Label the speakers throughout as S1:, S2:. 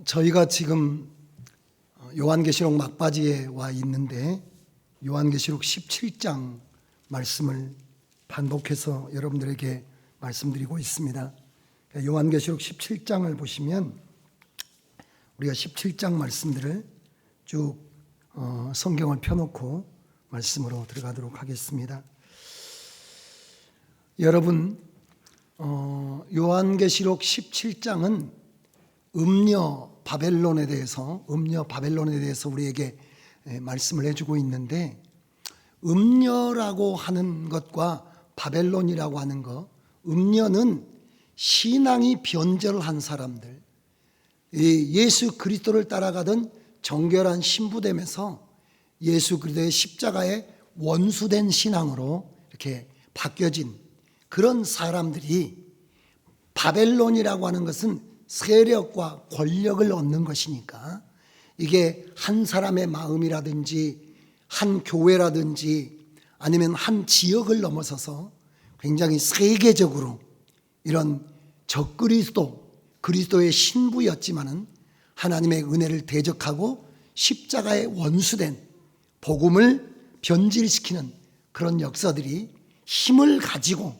S1: 저희가 지금 요한계시록 막바지에 와 있는데 요한계시록 17장 말씀을 반복해서 여러분들에게 말씀드리고 있습니다. 요한계시록 17장을 보시면 우리가 17장 말씀들을 쭉 성경을 펴놓고 말씀으로 들어가도록 하겠습니다. 여러분, 요한계시록 17장은 음녀 바벨론에 대해서 우리에게 말씀을 해주고 있는데, 음녀라고 하는 것과 바벨론이라고 하는 것, 음녀는 신앙이 변절한 사람들, 예수 그리스도를 따라가던 정결한 신부됨에서 예수 그리스도의 십자가에 원수된 신앙으로 이렇게 바뀌어진 그런 사람들이, 바벨론이라고 하는 것은 세력과 권력을 얻는 것이니까 이게 한 사람의 마음이라든지 한 교회라든지 아니면 한 지역을 넘어서서 굉장히 세계적으로 이런 그리스도의 신부였지만은 하나님의 은혜를 대적하고 십자가에 원수된 복음을 변질시키는 그런 역사들이 힘을 가지고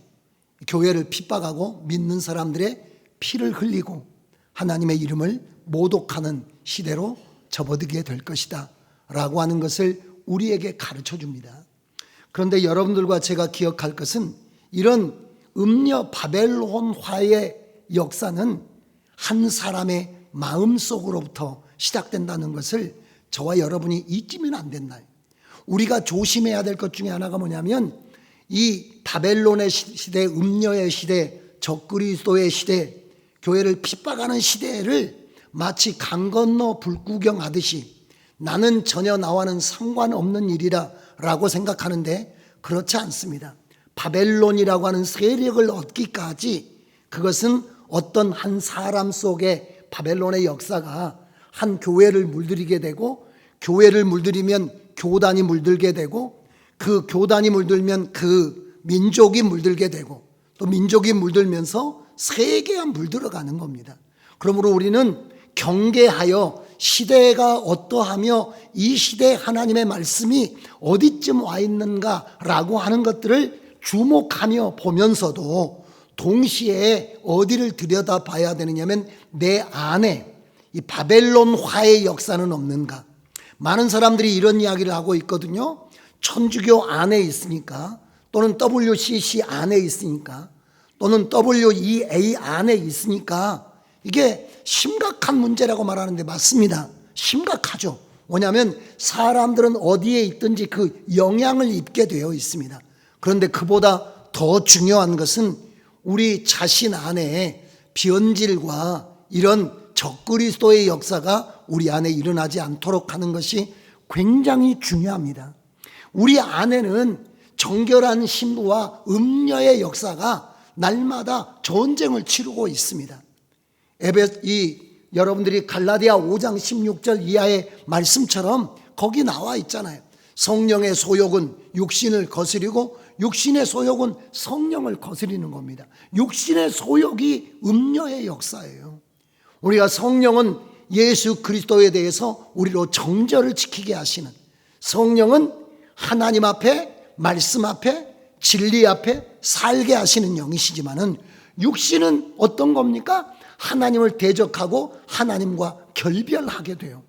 S1: 교회를 핍박하고 믿는 사람들의 피를 흘리고 하나님의 이름을 모독하는 시대로 접어들게 될 것이다 라고 하는 것을 우리에게 가르쳐 줍니다. 그런데 여러분들과 제가 기억할 것은, 이런 음녀 바벨론화의 역사는 한 사람의 마음속으로부터 시작된다는 것을 저와 여러분이 잊으면 안 된다. 우리가 조심해야 될 것 중에 하나가 뭐냐면, 이 바벨론의 시대, 음녀의 시대, 적그리스도의 시대, 교회를 핍박하는 시대를 마치 강 건너 불구경하듯이 나는 전혀 나와는 상관없는 일이라 라고 생각하는데, 그렇지 않습니다. 바벨론이라고 하는 세력을 얻기까지 그것은 어떤 한 사람 속에 바벨론의 역사가 한 교회를 물들이게 되고, 교회를 물들이면 교단이 물들게 되고, 그 교단이 물들면 그 민족이 물들게 되고, 또 민족이 물들면서 세계가 물들어가는 겁니다. 그러므로 우리는 경계하여 시대가 어떠하며 이 시대에 하나님의 말씀이 어디쯤 와 있는가라고 하는 것들을 주목하며 보면서도 동시에 어디를 들여다봐야 되느냐면, 내 안에 이 바벨론화의 역사는 없는가. 많은 사람들이 이런 이야기를 하고 있거든요. 천주교 안에 있으니까, 또는 WCC 안에 있으니까, 또는 WEA 안에 있으니까 이게 심각한 문제라고 말하는데 맞습니다. 심각하죠. 뭐냐면 사람들은 어디에 있든지 그 영향을 입게 되어 있습니다. 그런데 그보다 더 중요한 것은 우리 자신 안에 변질과 이런 적그리스도의 역사가 우리 안에 일어나지 않도록 하는 것이 굉장히 중요합니다. 우리 안에는 정결한 신부와 음녀의 역사가 날마다 전쟁을 치르고 있습니다. 여러분들이 갈라디아 5장 16절 이하의 말씀처럼 거기 나와 있잖아요. 성령의 소욕은 육신을 거스리고 육신의 소욕은 성령을 거스리는 겁니다. 육신의 소욕이 음녀의 역사예요. 우리가 성령은 예수 그리스도에 대해서 우리로 정절을 지키게 하시는, 성령은 하나님 앞에, 말씀 앞에, 진리 앞에 살게 하시는 영이시지만은, 육신은 어떤 겁니까? 하나님을 대적하고 하나님과 결별하게 돼요.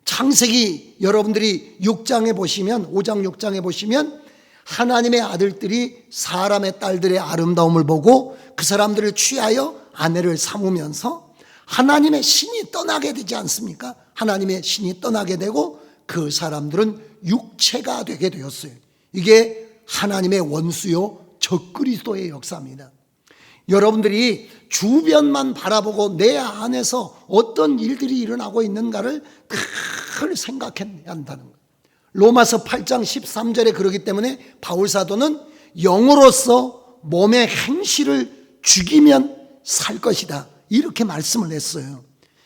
S1: 창세기 여러분들이 6장에 보시면, 5장 6장에 보시면 하나님의 아들들이 사람의 딸들의 아름다움을 보고 그 사람들을 취하여 아내를 삼으면서 하나님의 신이 떠나게 되지 않습니까? 하나님의 신이 떠나게 되고 그 사람들은 육체가 되게 되었어요. 이게 하나님의 원수요 적그리스도의 역사입니다. 여러분들이 주변만 바라보고 내 안에서 어떤 일들이 일어나고 있는가를 늘 생각해야 한다는 거예요. 로마서 8장 13절에 그러기 때문에 바울사도는 영으로서 몸의 행실을 죽이면 살 것이다, 이렇게 말씀을 했어요.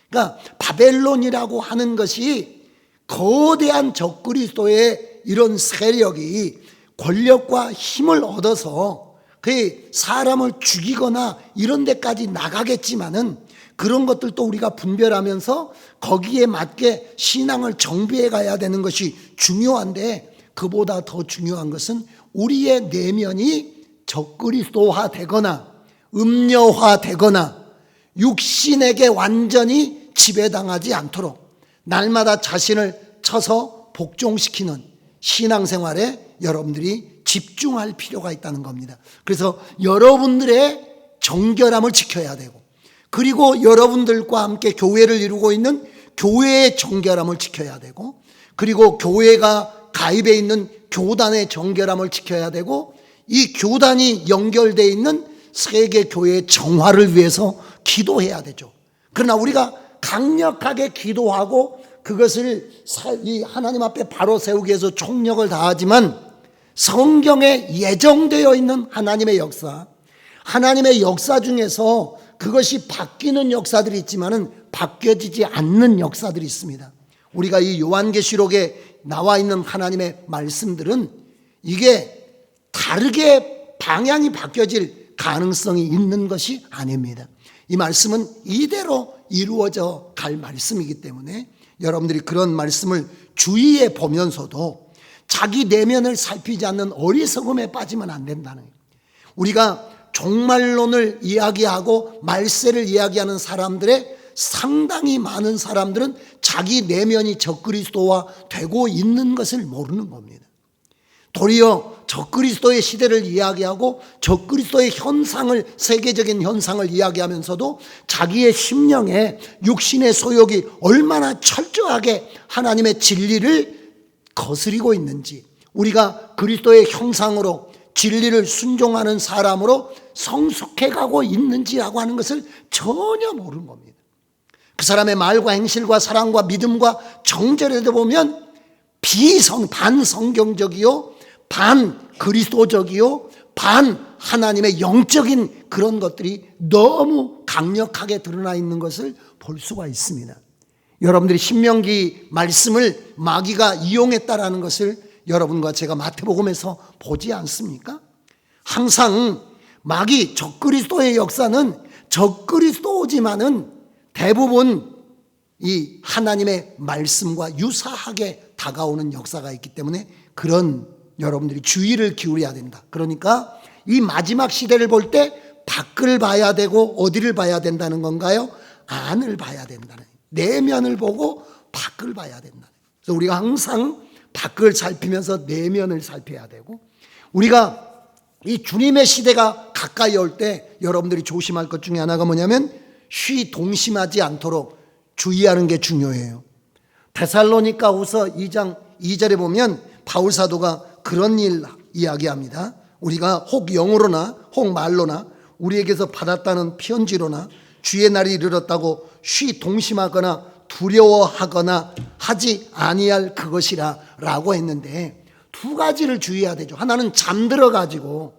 S1: 그러니까 바벨론이라고 하는 것이 거대한 적그리스도의 이런 세력이 권력과 힘을 얻어서 그 사람을 죽이거나 이런 데까지 나가겠지만은 그런 것들도 우리가 분별하면서 거기에 맞게 신앙을 정비해 가야 되는 것이 중요한데, 그보다 더 중요한 것은 우리의 내면이 적그리스도화 되거나 음녀화 되거나 육신에게 완전히 지배당하지 않도록 날마다 자신을 쳐서 복종시키는 신앙생활에 여러분들이 집중할 필요가 있다는 겁니다. 그래서 여러분들의 정결함을 지켜야 되고, 그리고 여러분들과 함께 교회를 이루고 있는 교회의 정결함을 지켜야 되고, 그리고 교회가 가입해 있는 교단의 정결함을 지켜야 되고, 이 교단이 연결되어 있는 세계 교회의 정화를 위해서 기도해야 되죠. 그러나 우리가 강력하게 기도하고 그것을 이 하나님 앞에 바로 세우기 위해서 총력을 다하지만, 성경에 예정되어 있는 하나님의 역사 중에서 그것이 바뀌는 역사들이 있지만은 바뀌어지지 않는 역사들이 있습니다. 우리가 이 요한계시록에 나와 있는 하나님의 말씀들은 이게 다르게 방향이 바뀌어질 가능성이 있는 것이 아닙니다. 이 말씀은 이대로 이루어져 갈 말씀이기 때문에 여러분들이 그런 말씀을 주의해 보면서도 자기 내면을 살피지 않는 어리석음에 빠지면 안 된다는 거예요. 우리가 종말론을 이야기하고 말세를 이야기하는 사람들의 상당히 많은 사람들은 자기 내면이 적그리스도화 되고 있는 것을 모르는 겁니다. 도리어 적그리스도의 시대를 이야기하고 적그리스도의 현상을, 세계적인 현상을 이야기하면서도 자기의 심령에 육신의 소욕이 얼마나 철저하게 하나님의 진리를 거스리고 있는지, 우리가 그리스도의 형상으로 진리를 순종하는 사람으로 성숙해 가고 있는지라고 하는 것을 전혀 모르는 겁니다. 그 사람의 말과 행실과 사랑과 믿음과 정절에도 보면 반성경적이요, 반 그리스도적이요, 반 하나님의 영적인 그런 것들이 너무 강력하게 드러나 있는 것을 볼 수가 있습니다. 여러분들이 신명기 말씀을 마귀가 이용했다라는 것을 여러분과 제가 마태복음에서 보지 않습니까? 항상 마귀 적그리스도의 역사는 적그리스도지만은 대부분 이 하나님의 말씀과 유사하게 다가오는 역사가 있기 때문에 그런 여러분들이 주의를 기울여야 된다. 그러니까 이 마지막 시대를 볼 때 밖을 봐야 되고 어디를 봐야 된다는 건가요? 안을 봐야 된다는, 내면을 보고 밖을 봐야 된다. 그래서 우리가 항상 밖을 살피면서 내면을 살펴야 되고, 우리가 이 주님의 시대가 가까이 올 때 여러분들이 조심할 것 중에 하나가 뭐냐면 동심하지 않도록 주의하는 게 중요해요. 데살로니가후서 2장 2절에 보면 바울 사도가 그런 일 이야기합니다. 우리가 혹 영으로나 혹 말로나 우리에게서 받았다는 편지로나 주의 날이 이르렀다고 동심하거나 두려워하거나 하지 아니할 그것이라 라고 했는데, 두 가지를 주의해야 되죠. 하나는 잠들어 가지고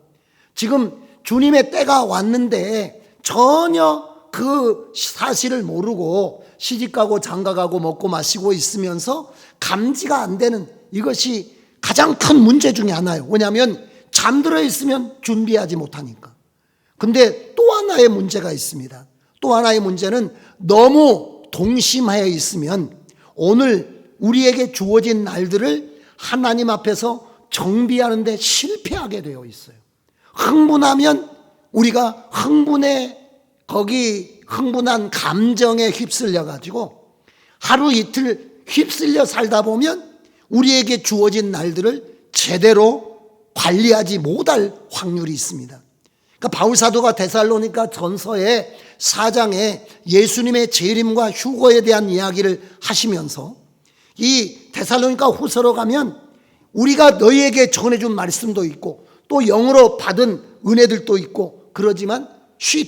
S1: 지금 주님의 때가 왔는데 전혀 그 사실을 모르고 시집가고 장가가고 먹고 마시고 있으면서 감지가 안 되는, 이것이 가장 큰 문제 중에 하나예요. 왜냐하면 잠들어 있으면 준비하지 못하니까. 근데 또 하나의 문제가 있습니다. 또 하나의 문제는 너무 동심하여 있으면 오늘 우리에게 주어진 날들을 하나님 앞에서 정비하는 데 실패하게 되어 있어요. 흥분하면 우리가 흥분한 감정에 휩쓸려 가지고 하루 이틀 휩쓸려 살다 보면 우리에게 주어진 날들을 제대로 관리하지 못할 확률이 있습니다. 그러니까 바울 사도가 데살로니가 전서의 4장에 예수님의 재림과 휴거에 대한 이야기를 하시면서 이 데살로니가 후서로 가면 우리가 너희에게 전해준 말씀도 있고 또 영으로 받은 은혜들도 있고 그러지만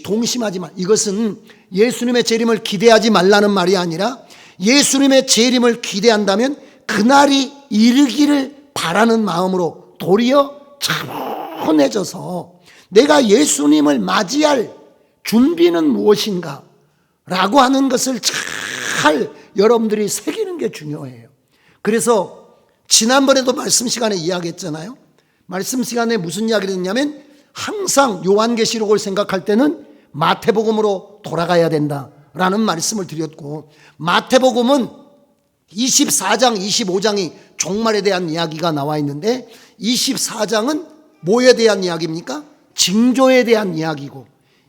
S1: 동심하지 마. 이것은 예수님의 재림을 기대하지 말라는 말이 아니라 예수님의 재림을 기대한다면 그날이 이르기를 바라는 마음으로 도리어 차분해져서 내가 예수님을 맞이할 준비는 무엇인가 라고 하는 것을 잘 여러분들이 새기는 게 중요해요. 그래서 지난번에도 말씀 시간에 이야기했잖아요. 말씀 시간에 무슨 이야기를 했냐면 항상 요한계시록을 생각할 때는 마태복음으로 돌아가야 된다 라는 말씀을 드렸고, 마태복음은 24장, 25장이 종말에 대한 이야기가 나와 있는데 24장은 뭐에 대한 이야기입니까? 징조에 대한 이야기고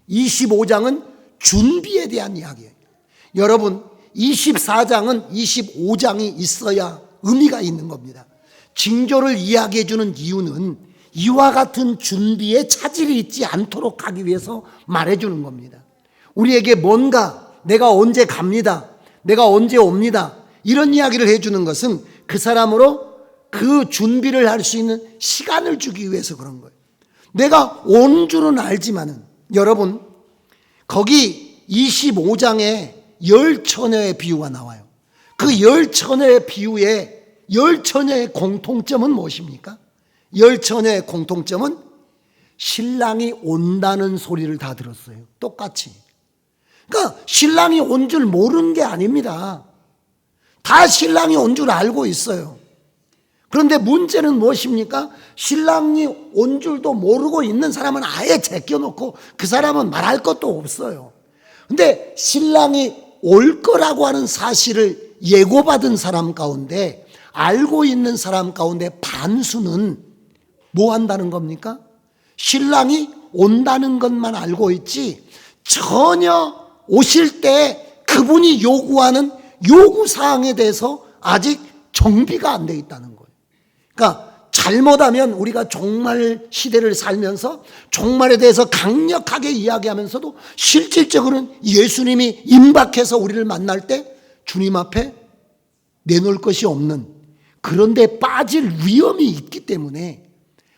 S1: 25장은 준비에 대한 이야기예요. 여러분, 24장은 25장이 있어야 의미가 있는 겁니다. 징조를 이야기해 주는 이유는 이와 같은 준비에 차질이 있지 않도록 하기 위해서 말해 주는 겁니다. 우리에게 뭔가 내가 언제 갑니다, 내가 언제 옵니다, 이런 이야기를 해주는 것은 그 사람으로 그 준비를 할 수 있는 시간을 주기 위해서 그런 거예요. 내가 온 줄은 알지만은, 여러분, 거기 25장에 열 처녀의 비유가 나와요. 그 열 처녀의 비유의 열 처녀의 공통점은 무엇입니까? 열 처녀의 공통점은 신랑이 온다는 소리를 다 들었어요. 똑같이. 그러니까 신랑이 온 줄 모르는 게 아닙니다. 다 신랑이 온 줄 알고 있어요. 그런데 문제는 무엇입니까? 신랑이 온 줄도 모르고 있는 사람은 아예 제껴놓고 그 사람은 말할 것도 없어요. 근데 신랑이 올 거라고 하는 사실을 예고받은 사람 가운데, 알고 있는 사람 가운데 반수는 뭐 한다는 겁니까? 신랑이 온다는 것만 알고 있지 전혀 오실 때 그분이 요구하는 요구사항에 대해서 아직 정비가 안 돼 있다는 거예요. 그러니까 잘못하면 우리가 종말 시대를 살면서 종말에 대해서 강력하게 이야기하면서도 실질적으로는 예수님이 임박해서 우리를 만날 때 주님 앞에 내놓을 것이 없는 그런 데 빠질 위험이 있기 때문에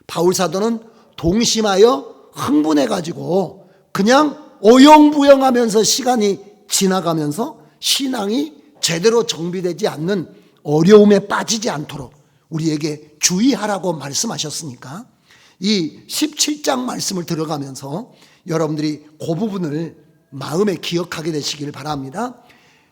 S1: 바울사도는 동심하여 흥분해가지고 그냥 어영부영하면서 시간이 지나가면서 신앙이 제대로 정비되지 않는 어려움에 빠지지 않도록 우리에게 주의하라고 말씀하셨으니까 이 17장 말씀을 들어가면서 여러분들이 그 부분을 마음에 기억하게 되시길 바랍니다.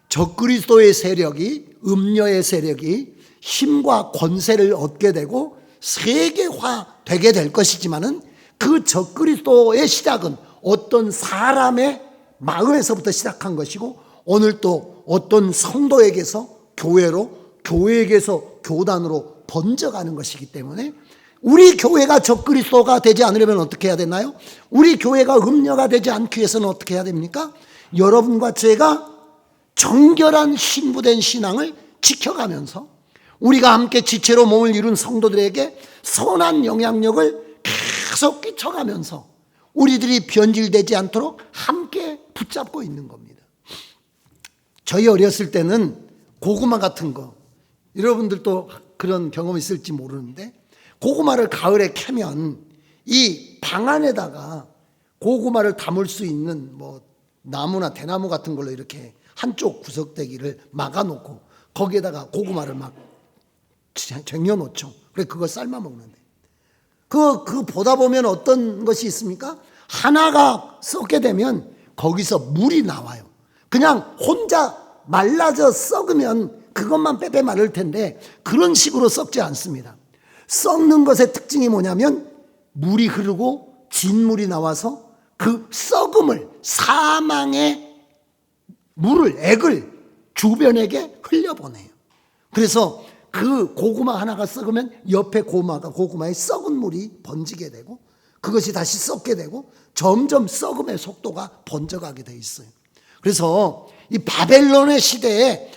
S1: 적그리스도의 세력이, 음녀의 세력이 힘과 권세를 얻게 되고 세계화되게 될 것이지만은 그 적그리스도의 시작은 어떤 사람의 마음에서부터 시작한 것이고 오늘 또 어떤 성도에게서 교회로, 교회에게서 교단으로 번져가는 것이기 때문에 우리 교회가 적그리스도가 되지 않으려면 어떻게 해야 되나요? 우리 교회가 음녀가 되지 않기 위해서는 어떻게 해야 됩니까? 여러분과 제가 정결한 신부된 신앙을 지켜가면서 우리가 함께 지체로 몸을 이룬 성도들에게 선한 영향력을 계속 끼쳐가면서 우리들이 변질되지 않도록 함께 붙잡고 있는 겁니다. 저희 어렸을 때는 고구마 같은 거, 여러분들도 그런 경험이 있을지 모르는데 고구마를 가을에 캐면 이 방 안에다가 고구마를 담을 수 있는 뭐 나무나 대나무 같은 걸로 이렇게 한쪽 구석대기를 막아놓고 거기에다가 고구마를 막 쟁여놓죠. 그래 그걸 삶아 먹는데 그 보다 보면 어떤 것이 있습니까? 하나가 썩게 되면 거기서 물이 나와요. 그냥 혼자 말라져 썩으면 그것만 빼빼 마를 텐데 그런 식으로 썩지 않습니다. 썩는 것의 특징이 뭐냐면 물이 흐르고 진물이 나와서 그 썩음을, 사망의 물을, 액을 주변에게 흘려보내요. 그래서 그 고구마 하나가 썩으면 옆에 고구마에 썩은 물이 번지게 되고 그것이 다시 썩게 되고 점점 썩음의 속도가 번져가게 돼 있어요. 그래서 이 바벨론의 시대에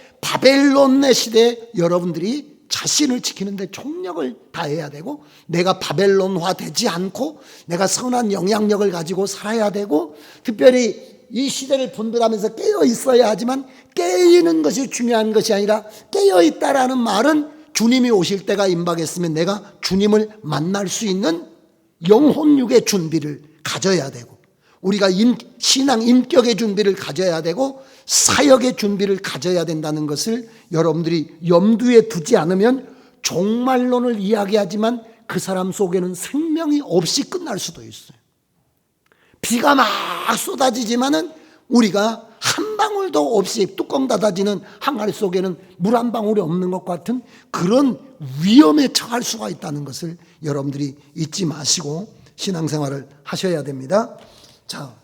S1: 여러분들이 자신을 지키는데 총력을 다해야 되고 내가 바벨론화 되지 않고 내가 선한 영향력을 가지고 살아야 되고 특별히 이 시대를 분별하면서 깨어 있어야 하지만 깨이는 것이 중요한 것이 아니라 깨어 있다라는 말은 주님이 오실 때가 임박했으면 내가 주님을 만날 수 있는 영혼육의 준비를 가져야 되고 우리가 신앙 인격의 준비를 가져야 되고 사역의 준비를 가져야 된다는 것을 여러분들이 염두에 두지 않으면 종말론을 이야기하지만 그 사람 속에는 생명이 없이 끝날 수도 있어요. 비가 막 쏟아지지만은 우리가 한 방울도 없이 뚜껑 닫아지는 항아리 속에는 물 한 방울이 없는 것 같은 그런 위험에 처할 수가 있다는 것을 여러분들이 잊지 마시고 신앙생활을 하셔야 됩니다. 자,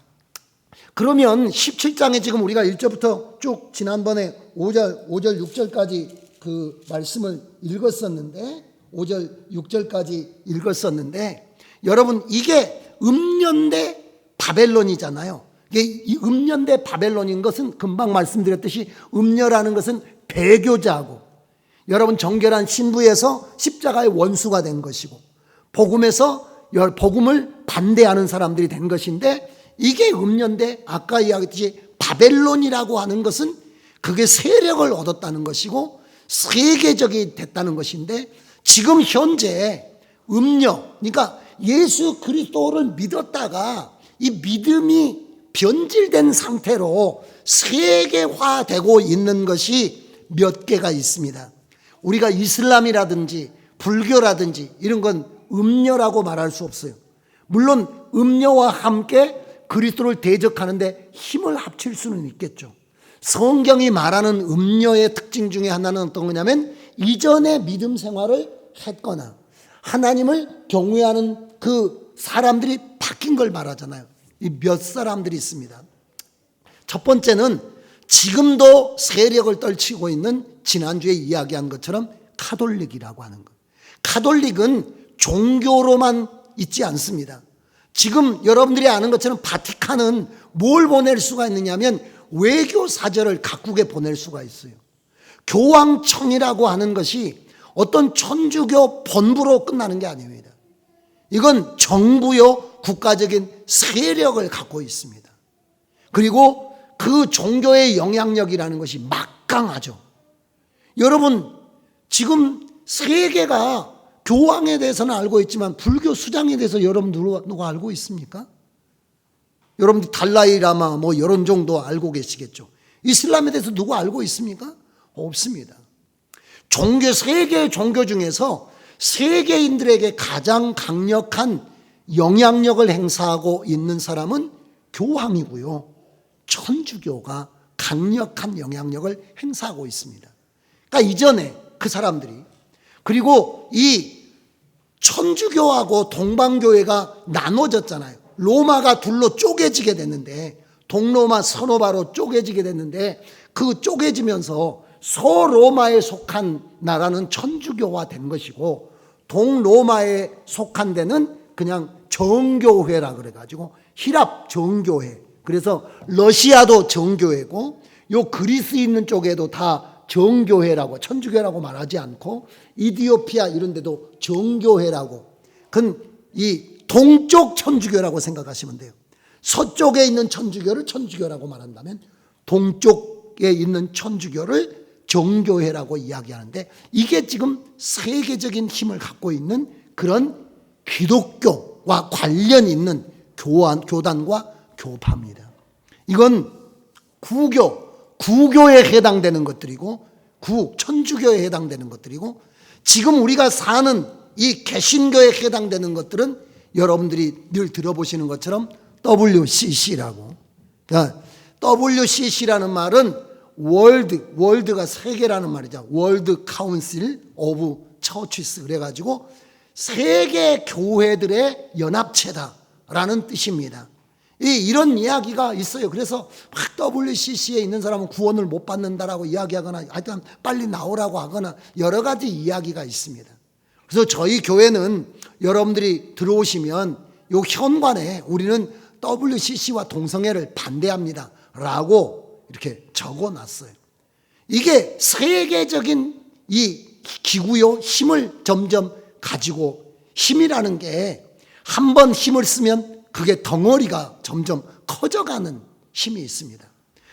S1: 그러면 17장에 지금 우리가 1절부터 쭉 지난번에 5절, 6절까지 그 말씀을 읽었었는데 5절, 6절까지 읽었었는데 여러분 이게 음년대 바벨론이잖아요. 이게 이 음년대 바벨론인 것은 금방 말씀드렸듯이 음녀라는 것은 배교자고 여러분 정결한 신부에서 십자가의 원수가 된 것이고 복음에서 복음을 반대하는 사람들이 된 것인데 이게 음년대 아까 이야기했듯이 바벨론이라고 하는 것은 그게 세력을 얻었다는 것이고 세계적이 됐다는 것인데 지금 현재 음녀 그러니까 예수 그리스도를 믿었다가 이 믿음이 변질된 상태로 세계화되고 있는 것이 몇 개가 있습니다. 우리가 이슬람이라든지 불교라든지 이런 건 음녀라고 말할 수 없어요. 물론 음녀와 함께 그리스도를 대적하는데 힘을 합칠 수는 있겠죠. 성경이 말하는 음녀의 특징 중에 하나는 어떤 거냐면 이전에 믿음 생활을 했거나 하나님을 경외하는 그 사람들이 바뀐 걸 말하잖아요. 이 몇 사람들이 있습니다. 첫 번째는 지금도 세력을 떨치고 있는 지난주에 이야기한 것처럼 카톨릭이라고 하는 것. 카톨릭은 종교로만 있지 않습니다. 지금 여러분들이 아는 것처럼 바티칸은 뭘 보낼 수가 있느냐면 외교 사절을 각국에 보낼 수가 있어요. 교황청이라고 하는 것이 어떤 천주교 본부로 끝나는 게 아닙니다. 이건 정부요 국가적인 세력을 갖고 있습니다. 그리고 그 종교의 영향력이라는 것이 막강하죠. 여러분 지금 세계가 교황에 대해서는 알고 있지만 불교 수장에 대해서 여러분 누가 알고 있습니까? 여러분 달라이라마 뭐 이런 정도 알고 계시겠죠. 이슬람에 대해서 누가 알고 있습니까? 없습니다. 세계 종교 중에서 세계인들에게 가장 강력한 영향력을 행사하고 있는 사람은 교황이고요. 천주교가 강력한 영향력을 행사하고 있습니다. 그러니까 이전에 그 사람들이 그리고 이 천주교하고 동방교회가 나눠졌잖아요. 로마가 둘로 쪼개지게 됐는데 동로마 서로마로 쪼개지게 됐는데 그 쪼개지면서 서로마에 속한 나라는 천주교화 된 것이고 동로마에 속한 데는 그냥 정교회라 그래가지고 히랍 정교회 그래서 러시아도 정교회고 요 그리스 있는 쪽에도 다 정교회라고 천주교라고 말하지 않고 이디오피아 이런 데도 정교회라고 그건 이 동쪽 천주교라고 생각하시면 돼요. 서쪽에 있는 천주교를 천주교라고 말한다면 동쪽에 있는 천주교를 정교회라고 이야기하는데 이게 지금 세계적인 힘을 갖고 있는 그런 기독교와 관련 있는 교단과 교파입니다. 이건 구교에 해당되는 것들이고 천주교에 해당되는 것들이고 지금 우리가 사는 이 개신교에 해당되는 것들은 여러분들이 늘 들어보시는 것처럼 WCC라고 그러니까 WCC라는 말은 월드가 세계라는 말이죠. 월드 카운실 오브 처치스 그래가지고 세계 교회들의 연합체다라는 뜻입니다. 이런 이야기가 있어요. 그래서 WCC에 있는 사람은 구원을 못 받는다라고 이야기하거나 하여튼 빨리 나오라고 하거나 여러 가지 이야기가 있습니다. 그래서 저희 교회는 여러분들이 들어오시면 요 현관에 우리는 WCC와 동성애를 반대합니다 라고 이렇게 적어놨어요. 이게 세계적인 이 기구요 힘을 점점 가지고 힘이라는 게 한 번 힘을 쓰면 그게 덩어리가 점점 커져가는 힘이 있습니다.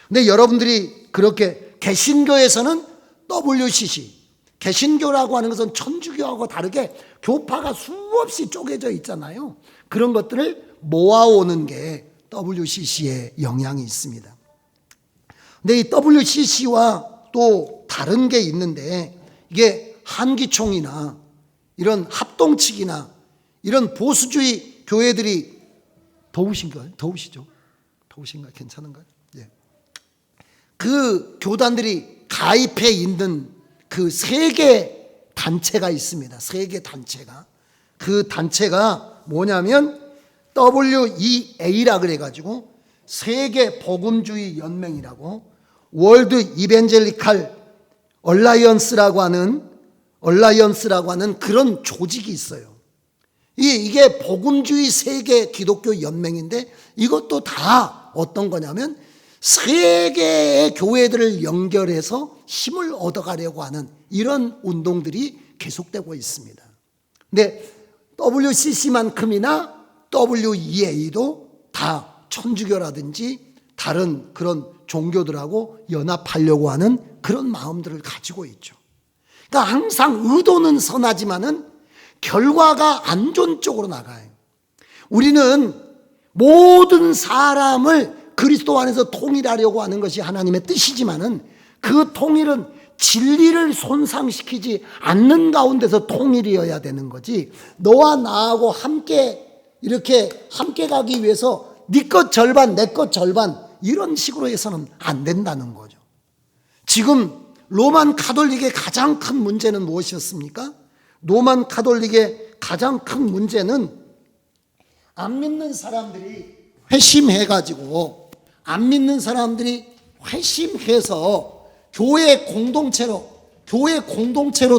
S1: 근데 여러분들이 그렇게 개신교에서는 WCC 개신교라고 하는 것은 천주교하고 다르게 교파가 수없이 쪼개져 있잖아요. 그런 것들을 모아오는 게 WCC의 영향이 있습니다. 근데 이 WCC와 또 다른 게 있는데 이게 한기총이나 이런 합동측이나 이런 보수주의 교회들이 더우신가요? 더우시죠? 더우신가요? 괜찮은가요? 예. 그 교단들이 가입해 있는 그 세계 단체가 있습니다. 세계 단체가. 그 단체가 뭐냐면 WEA라 그래가지고 세계 복음주의 연맹이라고, 월드 이벤젤리칼 얼라이언스라고 하는 그런 조직이 있어요. 이게 복음주의 세계 기독교 연맹인데, 이것도 다 어떤 거냐면 세계의 교회들을 연결해서 힘을 얻어가려고 하는 이런 운동들이 계속되고 있습니다. 근데 WCC만큼이나 WEA도 다 천주교라든지 다른 그런 종교들하고 연합하려고 하는 그런 마음들을 가지고 있죠. 그러니까 항상 의도는 선하지만은 결과가 안 좋은 쪽으로 나가요. 우리는 모든 사람을 그리스도 안에서 통일하려고 하는 것이 하나님의 뜻이지만은 그 통일은 진리를 손상시키지 않는 가운데서 통일이어야 되는 거지, 너와 나하고 함께 가기 위해서 네 것 절반 내 것 절반 이런 식으로 해서는 안 된다는 거죠. 지금 로만 가톨릭의 가장 큰 문제는 무엇이었습니까? 로만 가톨릭의 가장 큰 문제는 안 믿는 사람들이 회심해가지고, 안 믿는 사람들이 회심해서 교회 공동체로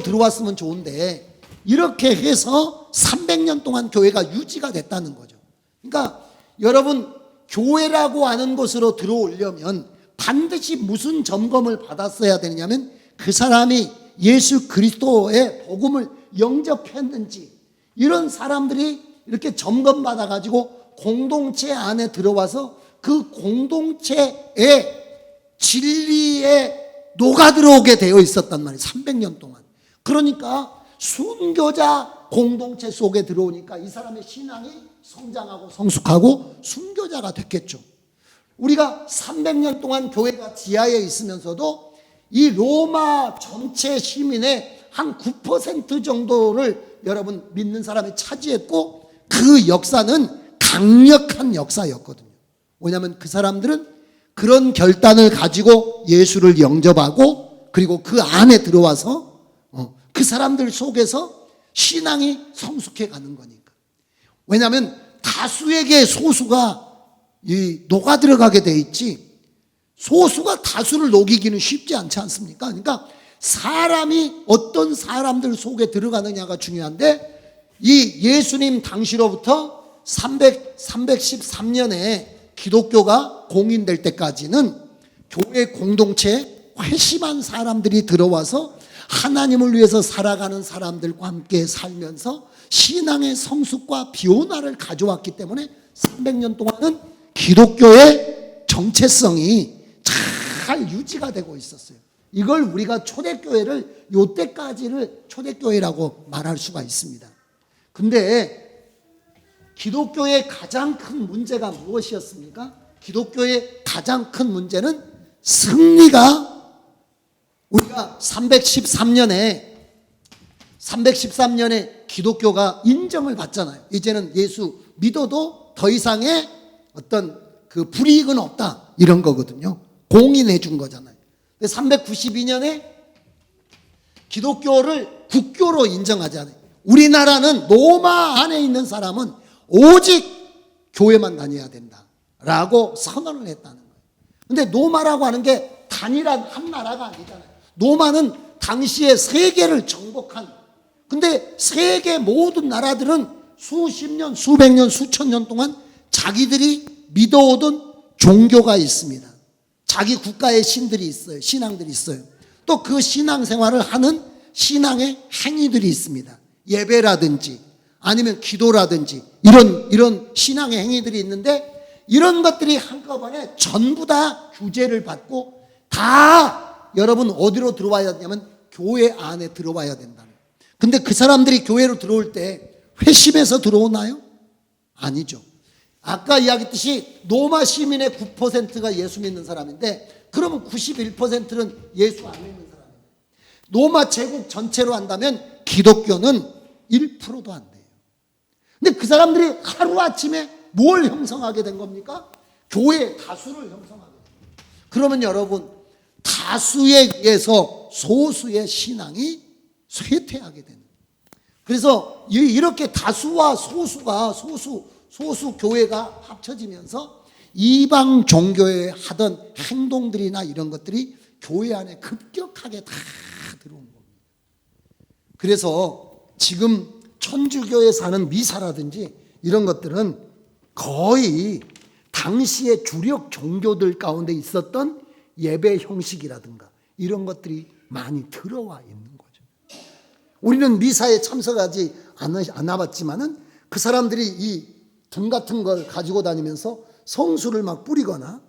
S1: 들어왔으면 좋은데, 이렇게 해서 300년 동안 교회가 유지가 됐다는 거죠. 그러니까 여러분, 교회라고 하는 곳으로 들어오려면 반드시 무슨 점검을 받았어야 되느냐면, 그 사람이 예수 그리스도의 복음을 영접했는지, 이런 사람들이 이렇게 점검받아가지고 공동체 안에 들어와서 그 공동체의 진리에 녹아들어오게 되어 있었단 말이에요. 300년 동안. 그러니까 순교자 공동체 속에 들어오니까 이 사람의 신앙이 성장하고 성숙하고 순교자가 됐겠죠. 우리가 300년 동안 교회가 지하에 있으면서도 이 로마 전체 시민의 한 9% 정도를 여러분 믿는 사람이 차지했고, 그 역사는 강력한 역사였거든요. 왜냐하면 그 사람들은 그런 결단을 가지고 예수를 영접하고, 그리고 그 안에 들어와서 그 사람들 속에서 신앙이 성숙해 가는 거니까. 왜냐하면 다수에게 소수가 녹아 들어가게 돼 있지, 소수가 다수를 녹이기는 쉽지 않지 않습니까? 그러니까 사람이 어떤 사람들 속에 들어가느냐가 중요한데, 이 예수님 당시로부터 313년에 기독교가 공인될 때까지는 교회 공동체에 회심한 사람들이 들어와서 하나님을 위해서 살아가는 사람들과 함께 살면서 신앙의 성숙과 변화를 가져왔기 때문에 300년 동안은 기독교의 정체성이 잘 유지가 되고 있었어요. 이걸 우리가 초대교회를 요때까지를 초대교회라고 말할 수가 있습니다. 근데 기독교의 가장 큰 문제가 무엇이었습니까? 기독교의 가장 큰 문제는 승리가, 우리가 313년에 기독교가 인정을 받잖아요. 이제는 예수 믿어도 더 이상의 어떤 그 불이익은 없다, 이런 거거든요. 공인해 준 거잖아요. 392년에 기독교를 국교로 인정하잖아요. 우리나라는 로마 안에 있는 사람은 오직 교회만 다녀야 된다라고 선언을 했다는 거예요. 근데 로마라고 하는 게 단일한 한 나라가 아니잖아요. 로마는 당시에 세계를 정복한, 근데 세계 모든 나라들은 수십 년, 수백 년, 수천 년 동안 자기들이 믿어오던 종교가 있습니다. 자기 국가의 신들이 있어요. 신앙들이 있어요. 또 그 신앙생활을 하는 신앙의 행위들이 있습니다. 예배라든지 아니면 기도라든지 이런 신앙의 행위들이 있는데, 이런 것들이 한꺼번에 전부 다 규제를 받고 다 여러분 어디로 들어와야 되냐면 교회 안에 들어와야 된다는 거예요. 근데 그 사람들이 교회로 들어올 때 회심해서 들어오나요? 아니죠. 아까 이야기했듯이 로마 시민의 9%가 예수 믿는 사람인데, 그러면 91%는 예수 안 믿는 사람이에요. 로마 제국 전체로 한다면 기독교는 1%도 안 돼요. 근데 그 사람들이 하루아침에 뭘 형성하게 된 겁니까? 교회의 다수를 형성하게 된 거예요. 그러면 여러분, 다수에 의해서 소수의 신앙이 쇠퇴하게 되는 거예요. 그래서 이렇게 다수와 소수 교회가 합쳐지면서 이방 종교에 하던 행동들이나 이런 것들이 교회 안에 급격하게 다 들어온 겁니다. 그래서 지금 천주교에 사는 미사라든지 이런 것들은 거의 당시의 주력 종교들 가운데 있었던 예배 형식이라든가 이런 것들이 많이 들어와 있는 거죠. 우리는 미사에 참석하지 않아봤지만은 그 사람들이 이 등 같은 걸 가지고 다니면서 성수를 막 뿌리거나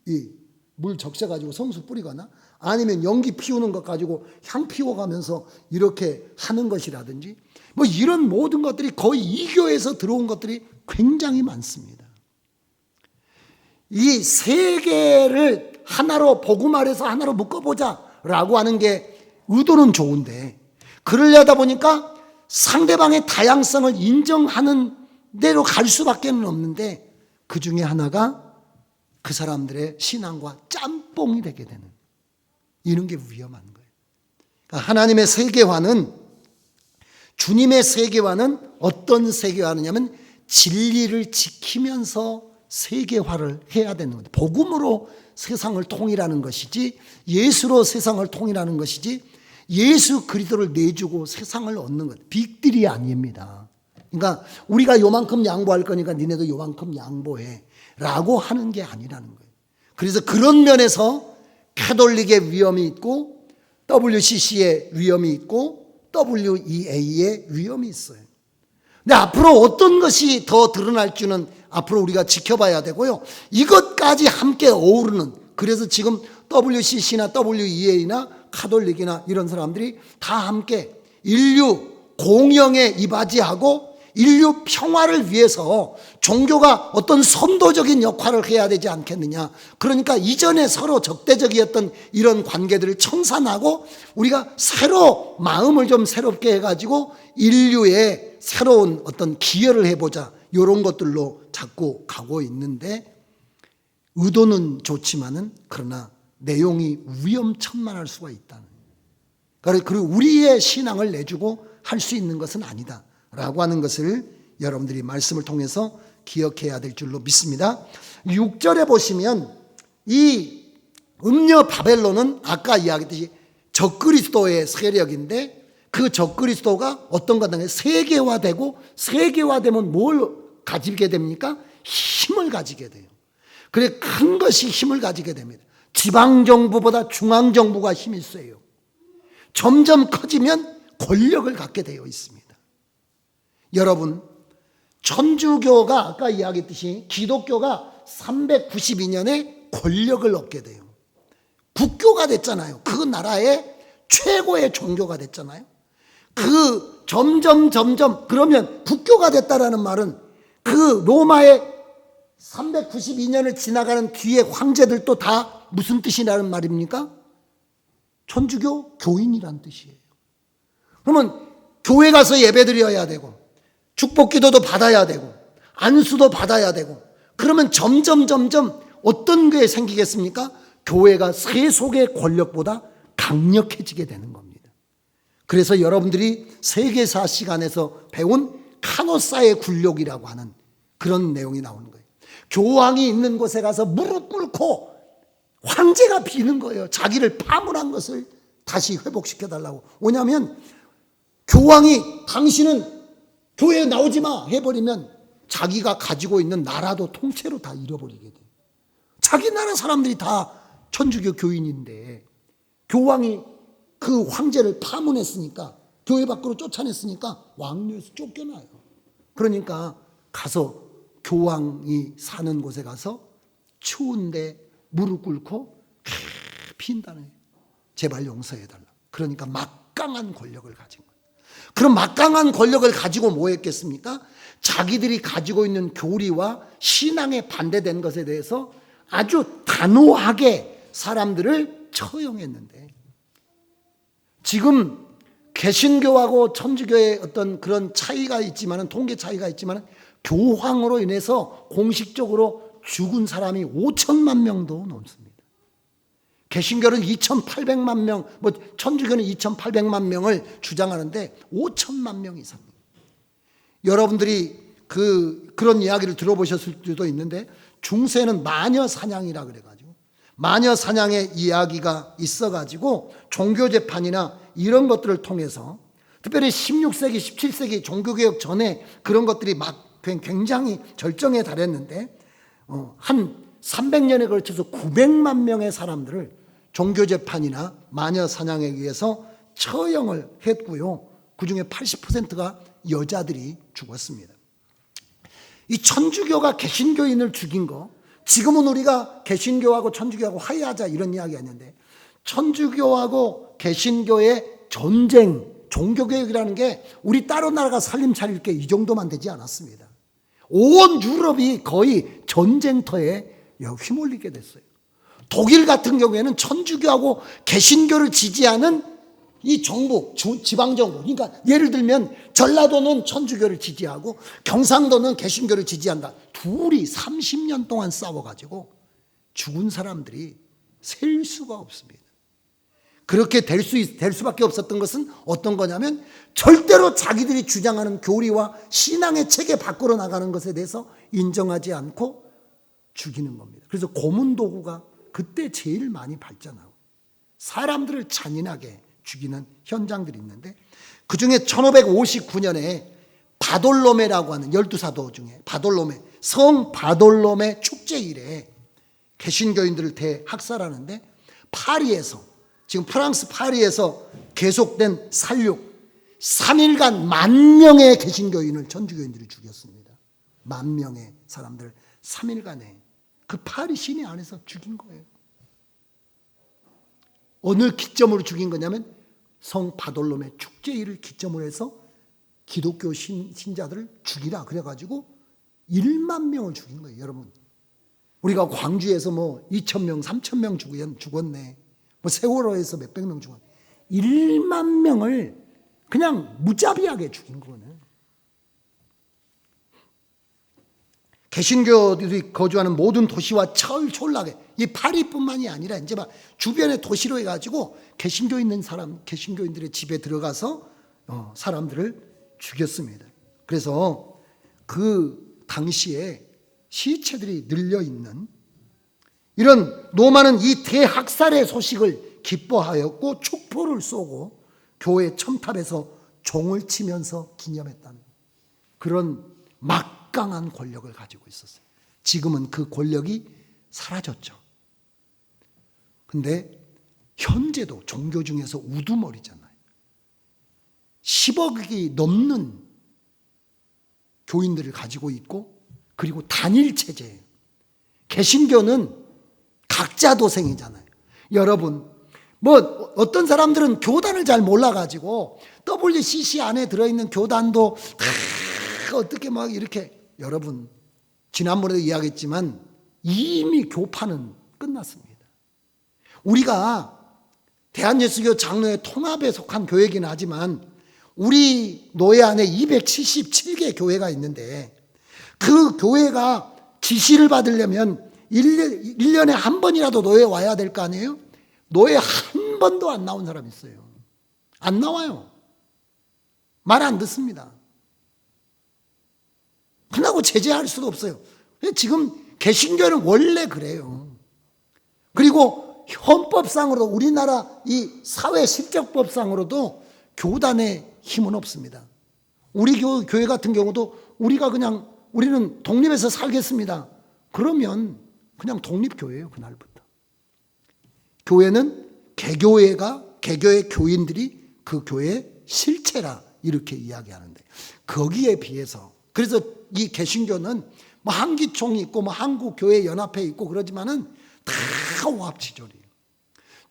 S1: 이 물 적셔가지고 성수 뿌리거나 아니면 연기 피우는 것 가지고 향 피워가면서 이렇게 하는 것이라든지 뭐 이런 모든 것들이 거의 이교에서 들어온 것들이 굉장히 많습니다. 이 세계를 하나로 복음 아래서 하나로 묶어보자라고 하는 게 의도는 좋은데 그러려다 보니까 상대방의 다양성을 인정하는 대로 갈 수밖에 없는데 그 중에 하나가 그 사람들의 신앙과 짬뽕이 되게 되는 이런 게 위험한 거예요. 그러니까 하나님의 세계화는 주님의 세계화는 어떤 세계화느냐면 진리를 지키면서 세계화를 해야 되는 거예요. 복음으로 세상을 통일하는 것이지 예수로 세상을 통일하는 것이지 예수 그리스도를 내주고 세상을 얻는 것 빅딜이 아닙니다. 그러니까 우리가 요만큼 양보할 거니까 니네도 요만큼 양보해 라고 하는 게 아니라는 거예요. 그래서 그런 면에서 캐톨릭의 위험이 있고 WCC의 위험이 있고 WEA의 위험이 있어요. 근데 앞으로 어떤 것이 더 드러날지는 앞으로 우리가 지켜봐야 되고요. 이것까지 함께 어우르는 그래서 지금 WCC나 WEA나 카톨릭이나 이런 사람들이 다 함께 인류 공영에 이바지하고 인류 평화를 위해서 종교가 어떤 선도적인 역할을 해야 되지 않겠느냐. 그러니까 이전에 서로 적대적이었던 이런 관계들을 청산하고 우리가 새로 마음을 좀 새롭게 해가지고 인류에 새로운 어떤 기여를 해보자. 이런 것들로 자꾸 가고 있는데 의도는 좋지만은 그러나 내용이 위험천만할 수가 있다는. 그리고 우리의 신앙을 내주고 할 수 있는 것은 아니다. 라고 하는 것을 여러분들이 말씀을 통해서 기억해야 될 줄로 믿습니다. 6절에 보시면 이 음녀 바벨론은 아까 이야기했듯이 적그리스도의 세력인데 그 적그리스도가 어떤 거다? 세계화되고 세계화되면 뭘 가지게 됩니까? 힘을 가지게 돼요. 그래 큰 것이 힘을 가지게 됩니다. 지방정부보다 중앙정부가 힘이 세요. 점점 커지면 권력을 갖게 되어 있습니다. 여러분 천주교가 아까 이야기했듯이 기독교가 392년에 권력을 얻게 돼요. 국교가 됐잖아요. 그 나라의 최고의 종교가 됐잖아요. 그 점점 그러면 국교가 됐다라는 말은 그 로마의 392년을 지나가는 뒤에 황제들도 다 무슨 뜻이라는 말입니까? 천주교 교인이란 뜻이에요. 그러면 교회 가서 예배 드려야 되고 축복 기도도 받아야 되고 안수도 받아야 되고 그러면 점점 어떤 게 생기겠습니까? 교회가 세속의 권력보다 강력해지게 되는 겁니다. 그래서 여러분들이 세계사 시간에서 배운 카노사의 굴욕이라고 하는 그런 내용이 나오는 거예요. 교황이 있는 곳에 가서 무릎 꿇고 황제가 비는 거예요. 자기를 파문한 것을 다시 회복시켜달라고. 왜냐하면 교황이 당신은 교회에 나오지 마 해버리면 자기가 가지고 있는 나라도 통째로 다 잃어버리게 돼요. 자기 나라 사람들이 다 천주교 교인인데 교황이 그 황제를 파문했으니까 교회 밖으로 쫓아냈으니까 왕류에서 쫓겨나요. 그러니까 가서 교황이 사는 곳에 가서 추운데 무릎 꿇고 핀다는 거예요. 제발 용서해달라. 그러니까 막강한 권력을 가진 거예요. 그럼 막강한 권력을 가지고 뭐 했겠습니까? 자기들이 가지고 있는 교리와 신앙에 반대된 것에 대해서 아주 단호하게 사람들을 처형했는데 지금 개신교하고 천주교의 어떤 그런 차이가 있지만은 통계 차이가 있지만은 교황으로 인해서 공식적으로 죽은 사람이 5천만 명도 넘습니다. 개신교는 2,800만 명, 뭐 천주교는 2,800만 명을 주장하는데 5천만 명 이상입니다. 여러분들이 그런 이야기를 들어보셨을 수도 있는데 중세는 마녀 사냥이라 그래가지고 마녀 사냥의 이야기가 있어가지고 종교재판이나 이런 것들을 통해서 특별히 16세기, 17세기 종교개혁 전에 그런 것들이 막 굉장히 절정에 달했는데 한 300년에 걸쳐서 900만 명의 사람들을 종교재판이나 마녀 사냥에 의해서 처형을 했고요. 그중에 80%가 여자들이 죽었습니다. 이 천주교가 개신교인을 죽인 거, 지금은 우리가 개신교하고 천주교하고 화해하자 이런 이야기 아닌데, 천주교하고 개신교의 전쟁, 종교개혁이라는 게 우리 따로 나라가 살림 차릴 게 이 정도만 되지 않았습니다. 온 유럽이 거의 전쟁터에 휘몰리게 됐어요. 독일 같은 경우에는 천주교하고 개신교를 지지하는 이 정부, 지방정부, 그러니까 예를 들면 전라도는 천주교를 지지하고 경상도는 개신교를 지지한다. 둘이 30년 동안 싸워가지고 죽은 사람들이 셀 수가 없습니다. 그렇게 될 수밖에 없었던 것은 어떤 거냐면 절대로 자기들이 주장하는 교리와 신앙의 체계 밖으로 나가는 것에 대해서 인정하지 않고 죽이는 겁니다. 그래서 고문도구가 그때 제일 많이 발전하고 사람들을 잔인하게 죽이는 현장들이 있는데, 그 중에 1559년에 바돌로메라고 하는 12사도 중에 바돌로메, 성 바돌로메 축제일에 개신교인들을 대학살하는데, 파리에서, 지금 프랑스 파리에서 계속된 살육, 3일간 10,000명의 개신교인을 천주교인들이 죽였습니다. 10,000명의 사람들 3일간에 그 파리 시내 안에서 죽인 거예요. 어느 기점으로 죽인 거냐면 성 바돌로메 축제일을 기점으로 해서 기독교 신자들을 죽이라 그래가지고 1만 명을 죽인 거예요. 여러분, 우리가 광주에서 뭐 2,000명, 3,000명 죽었네, 뭐 세월호에서 몇백 명 죽었네, 1만 명을 그냥 무자비하게 죽인 거는. 개신교들이 거주하는 모든 도시와 철졸하게, 이 파리뿐만이 아니라 이제 막 주변의 도시로 해가지고 개신교 있는 사람, 개신교인들의 집에 들어가서 사람들을 죽였습니다. 그래서 그 당시에 시체들이 늘려 있는 이런 로마는 이 대학살의 소식을 기뻐하였고 축포를 쏘고 교회 첨탑에서 종을 치면서 기념했다는 그런 막강한 권력을 가지고 있었어요. 지금은 그 권력이 사라졌죠. 근데 현재도 종교 중에서 우두머리잖아요. 10억이 넘는 교인들을 가지고 있고, 그리고 단일 체제예요. 개신교는 각자 도생이잖아요. 여러분, 뭐 어떤 사람들은 교단을 잘 몰라가지고 WCC 안에 들어있는 교단도 다 어떻게 막 이렇게, 여러분 지난번에도 이야기했지만 이미 교파는 끝났습니다. 우리가 대한예수교 장로회 통합에 속한 교회이긴 하지만 우리 노예 안에 277개 교회가 있는데, 그 교회가 지시를 받으려면 1년에 한 번이라도 노예 와야 될 거 아니에요? 노예 한 번도 안 나온 사람이 있어요. 안 나와요. 말 안 듣습니다. 그러고 제재할 수도 없어요. 지금 개신교는 원래 그래요. 그리고 헌법상으로도, 우리나라 이 사회실정법상으로도 교단의 힘은 없습니다. 우리 교회 같은 경우도 우리는 독립해서 살겠습니다. 그러면 그냥 독립교회예요. 그날부터. 교회는 개교의 교인들이 그 교회의 실체라 이렇게 이야기하는데, 거기에 비해서, 그래서 이 개신교는 뭐 한기총이 있고 뭐 한국교회연합회 있고 그러지만은 다 오합지졸이에요.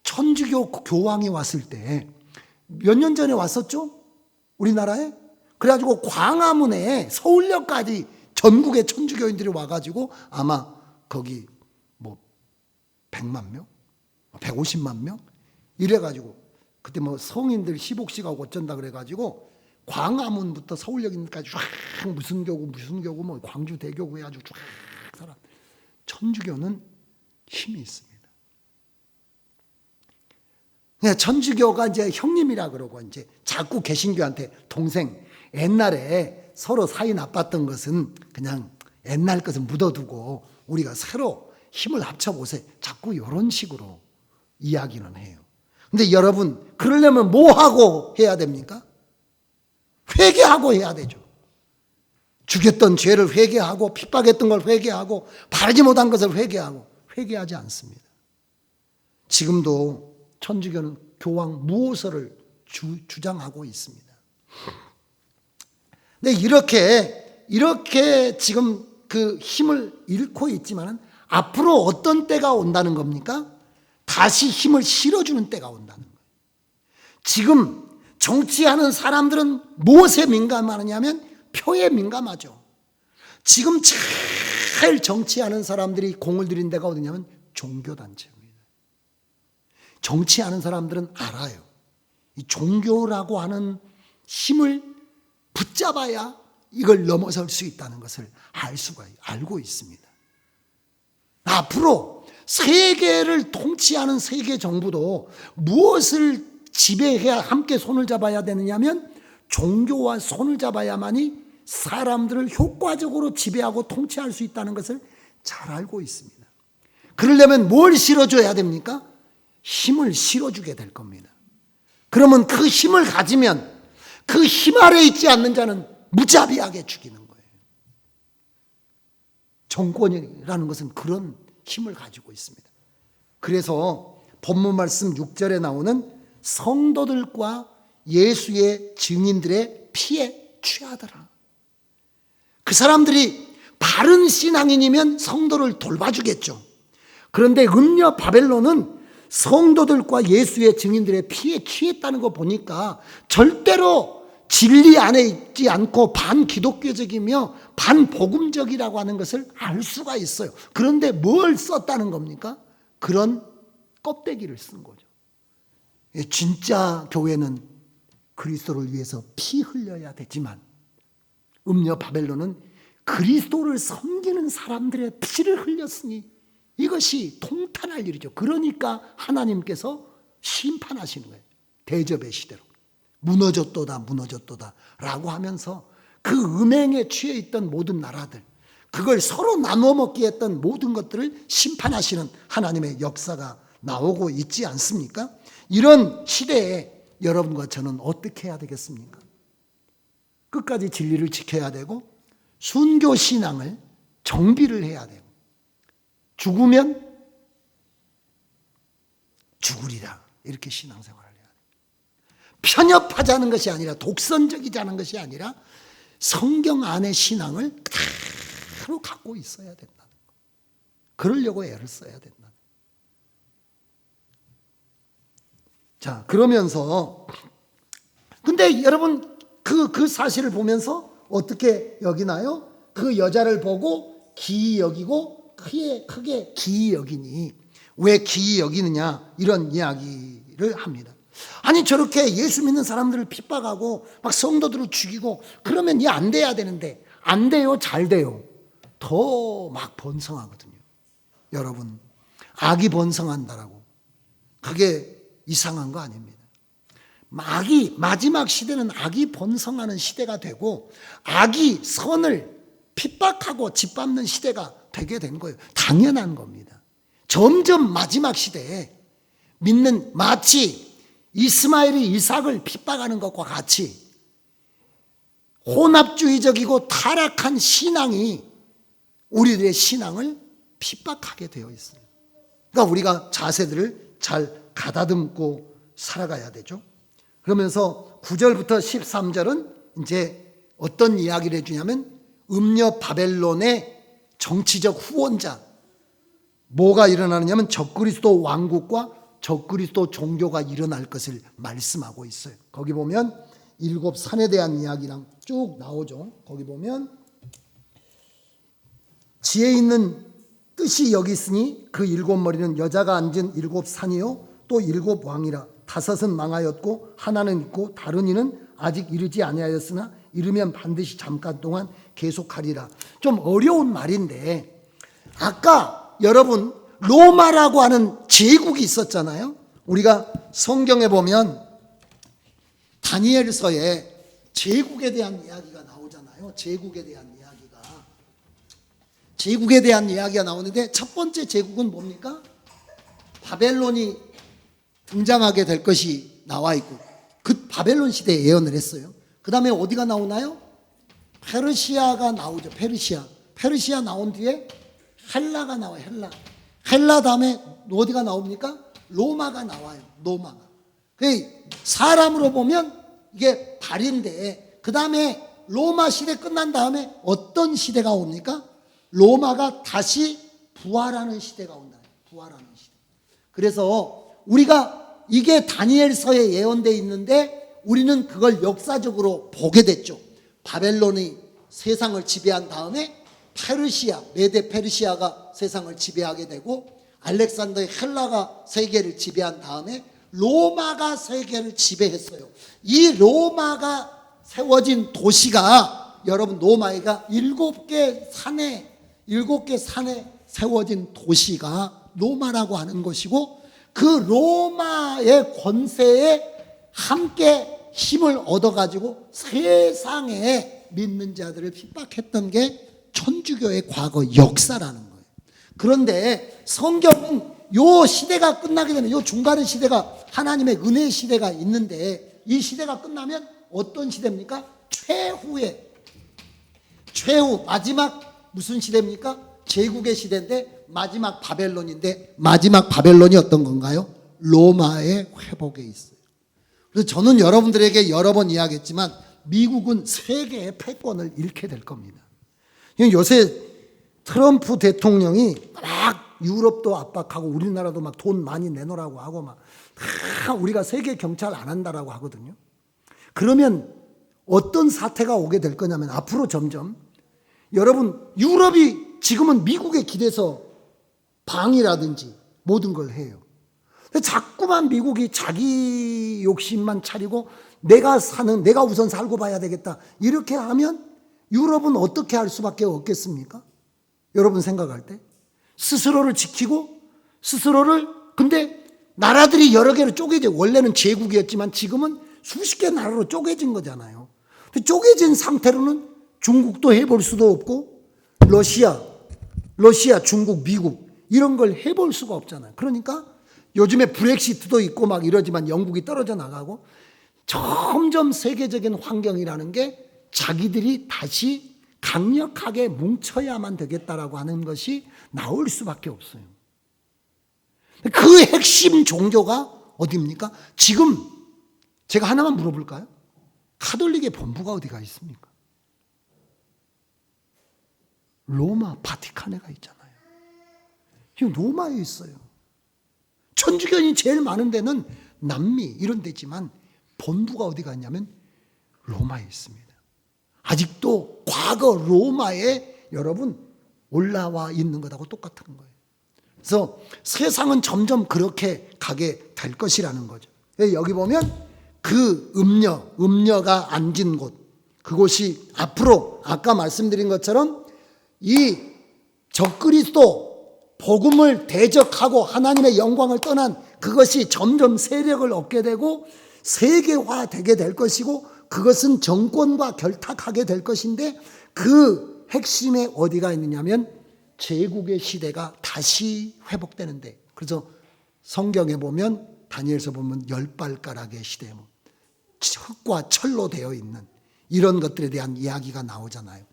S1: 천주교 교황이 왔을 때 몇 년 전에 왔었죠? 우리나라에? 그래가지고 광화문에 서울역까지 전국의 천주교인들이 와가지고 아마 거기 뭐 100만 명? 150만 명? 이래가지고 그때 뭐 성인들 10억씩 하고 어쩐다 그래가지고 광화문부터 서울역까지 쫙 무슨 교구 뭐 광주대교구 해가지고 쫙 사람. 천주교는 힘이 있습니다. 천주교가 이제 형님이라 그러고 이제 자꾸 개신교한테 동생, 옛날에 서로 사이 나빴던 것은 그냥 옛날 것은 묻어두고 우리가 새로 힘을 합쳐보세요. 자꾸 이런 식으로 이야기는 해요. 근데 여러분, 그러려면 뭐 하고 해야 됩니까? 회개하고 해야 되죠. 죽였던 죄를 회개하고 핍박했던 걸 회개하고 바르지 못한 것을 회개하고, 회개하지 않습니다. 지금도 천주교는 교황 무호서를 주장하고 있습니다. 네, 이렇게 지금 그 힘을 잃고 있지만은 앞으로 어떤 때가 온다는 겁니까? 다시 힘을 실어주는 때가 온다는 거예요. 지금 정치하는 사람들은 무엇에 민감하느냐면 표에 민감하죠. 지금 제일 정치하는 사람들이 공을 들인 데가 어디냐면 종교단체입니다. 정치하는 사람들은 알아요. 이 종교라고 하는 힘을 붙잡아야 이걸 넘어설 수 있다는 것을 알고 있습니다. 앞으로 세계를 통치하는 세계 정부도 무엇을 지배해야 함께 손을 잡아야 되느냐면 종교와 손을 잡아야만이 사람들을 효과적으로 지배하고 통치할 수 있다는 것을 잘 알고 있습니다. 그러려면 뭘 실어줘야 됩니까? 힘을 실어주게 될 겁니다. 그러면 그 힘을 가지면 그 힘 아래 있지 않는 자는 무자비하게 죽이는 거예요. 정권이라는 것은 그런 힘을 가지고 있습니다. 그래서 본문 말씀 6절에 나오는 성도들과 예수의 증인들의 피에 취하더라. 그 사람들이 바른 신앙인이면 성도를 돌봐주겠죠. 그런데 음녀 바벨론은 성도들과 예수의 증인들의 피에 취했다는 거 보니까 절대로 진리 안에 있지 않고 반기독교적이며 반복음적이라고 하는 것을 알 수가 있어요. 그런데 뭘 썼다는 겁니까? 그런 껍데기를 쓴 거죠. 진짜 교회는 그리스도를 위해서 피 흘려야 되지만 음녀 바벨론은 그리스도를 섬기는 사람들의 피를 흘렸으니 이것이 통탄할 일이죠. 그러니까 하나님께서 심판하시는 거예요. 대접의 시대로. 무너졌도다 라고 하면서 그 음행에 취해 있던 모든 나라들, 그걸 서로 나눠 먹게 했던 모든 것들을 심판하시는 하나님의 역사가 나오고 있지 않습니까? 이런 시대에 여러분과 저는 어떻게 해야 되겠습니까? 끝까지 진리를 지켜야 되고 순교 신앙을 정비를 해야 되고 죽으면 죽으리라 이렇게 신앙생활을 해야 돼요. 편협하자는 것이 아니라 독선적이자는 것이 아니라 성경 안의 신앙을 그대로 갖고 있어야 된다는 거예요. 그러려고 애를 써야 된다는 거예요. 자, 그러면서 근데 여러분 그 사실을 보면서 어떻게 여기나요? 그 여자를 보고 기이 여기고 크게 기이 여기니 왜 기이 여기느냐 이런 이야기를 합니다. 아니 저렇게 예수 믿는 사람들을 핍박하고 막 성도들을 죽이고 그러면 이 안 돼야 되는데 안 돼요? 잘 돼요? 더 막 번성하거든요. 여러분 악이 번성한다라고 그게 이상한 거 아닙니다. 마지막 시대는 악이 번성하는 시대가 되고 악이 선을 핍박하고 짓밟는 시대가 되게 된 거예요. 당연한 겁니다. 점점 마지막 시대에 믿는 마치 이스마엘이 이삭을 핍박하는 것과 같이 혼합주의적이고 타락한 신앙이 우리들의 신앙을 핍박하게 되어 있어요. 그러니까 우리가 자세들을 잘 가다듬고 살아가야 되죠. 그러면서 9절부터 13절은 이제 어떤 이야기를 해주냐면 음녀 바벨론의 정치적 후원자 뭐가 일어나느냐면 적그리스도 왕국과 적그리스도 종교가 일어날 것을 말씀하고 있어요. 거기 보면 7 산에 대한 이야기랑 쭉 나오죠. 거기 보면 지혜 있는 뜻이 여기 있으니 그 7 머리는 여자가 앉은 7 산이요 또 7 왕이라. 5은 망하였고 하나는 있고 다른 이는 아직 이르지 아니하였으나 이르면 반드시 잠깐 동안 계속하리라. 좀 어려운 말인데 아까 여러분 로마라고 하는 제국이 있었잖아요. 우리가 성경에 보면 다니엘서에 제국에 대한 이야기가 나오잖아요. 제국에 대한 이야기가 제국에 대한 이야기가 나오는데 첫 번째 제국은 뭡니까? 바벨론이 등장하게 될 것이 나와 있고 그 바벨론 시대에 예언을 했어요. 그 다음에 어디가 나오나요? 페르시아가 나오죠. 페르시아 나온 뒤에 헬라가 나와요. 헬라 다음에 어디가 나옵니까? 로마가 나와요. 로마가. 사람으로 보면 이게 발인데 그 다음에 로마 시대 끝난 다음에 어떤 시대가 옵니까? 로마가 다시 부활하는 시대가 온다. 부활하는 시대. 그래서 우리가 이게 다니엘서에 예언되어 있는데 우리는 그걸 역사적으로 보게 됐죠. 바벨론이 세상을 지배한 다음에 페르시아, 메데 페르시아가 세상을 지배하게 되고 알렉산더의 헬라가 세계를 지배한 다음에 로마가 세계를 지배했어요. 이 로마가 세워진 도시가 여러분 로마가 7개 산에 세워진 도시가 로마라고 하는 것이고 그 로마의 권세에 함께 힘을 얻어가지고 세상에 믿는 자들을 핍박했던 게 천주교의 과거 역사라는 거예요. 그런데 성경은 요 시대가 끝나게 되면 요 중간의 시대가 하나님의 은혜의 시대가 있는데 이 시대가 끝나면 어떤 시대입니까? 최후 마지막 무슨 시대입니까? 제국의 시대인데 마지막 바벨론인데 마지막 바벨론이 어떤 건가요? 로마의 회복에 있어요. 그래서 저는 여러분들에게 여러 번 이야기했지만 미국은 세계의 패권을 잃게 될 겁니다. 요새 트럼프 대통령이 막 유럽도 압박하고 우리나라도 막 돈 많이 내놓으라고 하고 막 우리가 세계 경찰 안 한다라고 하거든요. 그러면 어떤 사태가 오게 될 거냐면 앞으로 점점 여러분 유럽이 지금은 미국에 기대서 방위라든지 모든 걸 해요. 자꾸만 미국이 자기 욕심만 차리고 내가 우선 살고 봐야 되겠다 이렇게 하면 유럽은 어떻게 할 수밖에 없겠습니까? 여러분 생각할 때 스스로를 지키고 근데 나라들이 여러 개로 쪼개져 원래는 제국이었지만 지금은 수십 개 나라로 쪼개진 거잖아요. 쪼개진 상태로는 중국도 해볼 수도 없고 러시아, 중국, 미국 이런 걸 해볼 수가 없잖아요. 그러니까 요즘에 브렉시트도 있고 막 이러지만 영국이 떨어져 나가고 점점 세계적인 환경이라는 게 자기들이 다시 강력하게 뭉쳐야만 되겠다라고 하는 것이 나올 수밖에 없어요. 그 핵심 종교가 어디입니까? 지금 제가 하나만 물어볼까요? 카톨릭의 본부가 어디가 있습니까? 로마 바티칸에가 있잖아요. 지금 로마에 있어요. 천주교인이 제일 많은 데는 남미 이런 데지만 본부가 어디가 있냐면 로마에 있습니다. 아직도 과거 로마에 여러분 올라와 있는 것하고 똑같은 거예요. 그래서 세상은 점점 그렇게 가게 될 것이라는 거죠. 여기 보면 그 음녀가 앉은 곳 그곳이 앞으로 아까 말씀드린 것처럼 이 적그리스도 복음을 대적하고 하나님의 영광을 떠난 그것이 점점 세력을 얻게 되고 세계화되게 될 것이고 그것은 정권과 결탁하게 될 것인데 그 핵심에 어디가 있느냐면 제국의 시대가 다시 회복되는데 그래서 성경에 보면 다니엘서 보면 10발가락의 시대 흙과 철로 되어 있는 이런 것들에 대한 이야기가 나오잖아요.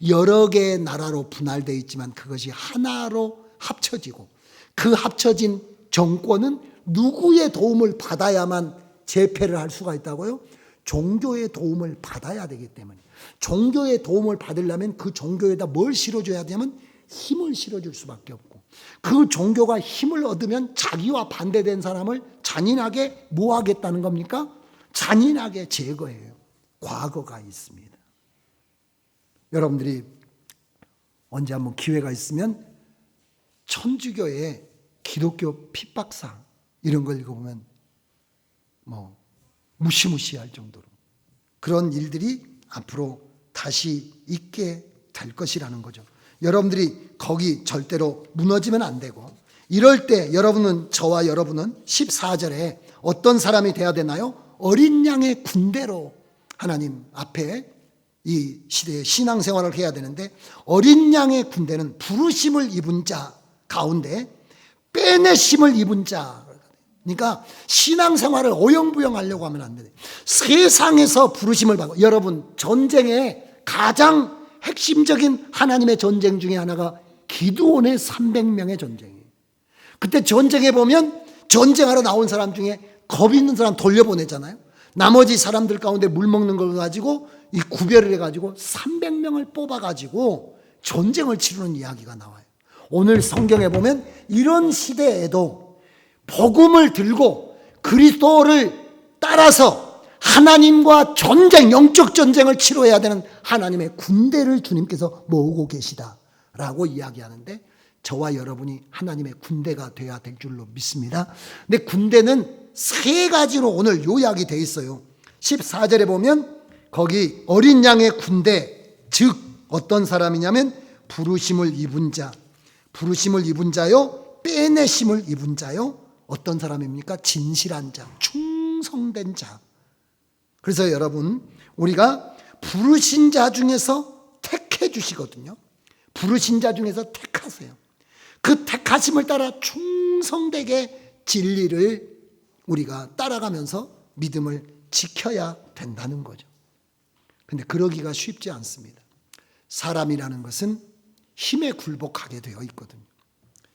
S1: 여러 개의 나라로 분할되어 있지만 그것이 하나로 합쳐지고 그 합쳐진 정권은 누구의 도움을 받아야만 재패를 할 수가 있다고요? 종교의 도움을 받아야 되기 때문에 종교의 도움을 받으려면 그 종교에다 뭘 실어줘야 되면 힘을 실어줄 수밖에 없고 그 종교가 힘을 얻으면 자기와 반대된 사람을 잔인하게 뭐 하겠다는 겁니까? 잔인하게 제거해요. 과거가 있습니다. 여러분들이 언제 한번 기회가 있으면 천주교의 기독교 핍박사 이런 걸 읽어보면 뭐 무시무시할 정도로 그런 일들이 앞으로 다시 있게 될 것이라는 거죠. 여러분들이 거기 절대로 무너지면 안 되고 이럴 때 저와 여러분은 14절에 어떤 사람이 돼야 되나요? 어린 양의 군대로 하나님 앞에 이 시대에 신앙생활을 해야 되는데 어린 양의 군대는 부르심을 입은 자 가운데 빼내심을 입은 자. 그러니까 신앙생활을 오영부영하려고 하면 안 돼요. 세상에서 부르심을 받고, 여러분 전쟁의 가장 핵심적인 하나님의 전쟁 중에 하나가 기드온의 300명의 전쟁이에요. 그때 전쟁에 보면 전쟁하러 나온 사람 중에 겁 있는 사람 돌려보내잖아요. 나머지 사람들 가운데 물 먹는 걸 가지고 이 구별을 해가지고 300명을 뽑아가지고 전쟁을 치르는 이야기가 나와요. 오늘 성경에 보면 이런 시대에도 복음을 들고 그리스도를 따라서 하나님과 전쟁, 영적 전쟁을 치러야 되는 하나님의 군대를 주님께서 모으고 계시다라고 이야기하는데, 저와 여러분이 하나님의 군대가 되어야 될 줄로 믿습니다. 근데 군대는 세 가지로 오늘 요약이 되어 있어요. 14절에 보면 거기 어린 양의 군대, 즉 어떤 사람이냐면 부르심을 입은 자, 부르심을 입은 자요, 빼내심을 입은 자요. 어떤 사람입니까? 진실한 자, 충성된 자. 그래서 여러분, 우리가 부르신 자 중에서 택해 주시거든요. 부르신 자 중에서 택하세요. 그 택하심을 따라 충성되게 진리를 우리가 따라가면서 믿음을 지켜야 된다는 거죠. 근데 그러기가 쉽지 않습니다. 사람이라는 것은 힘에 굴복하게 되어 있거든요.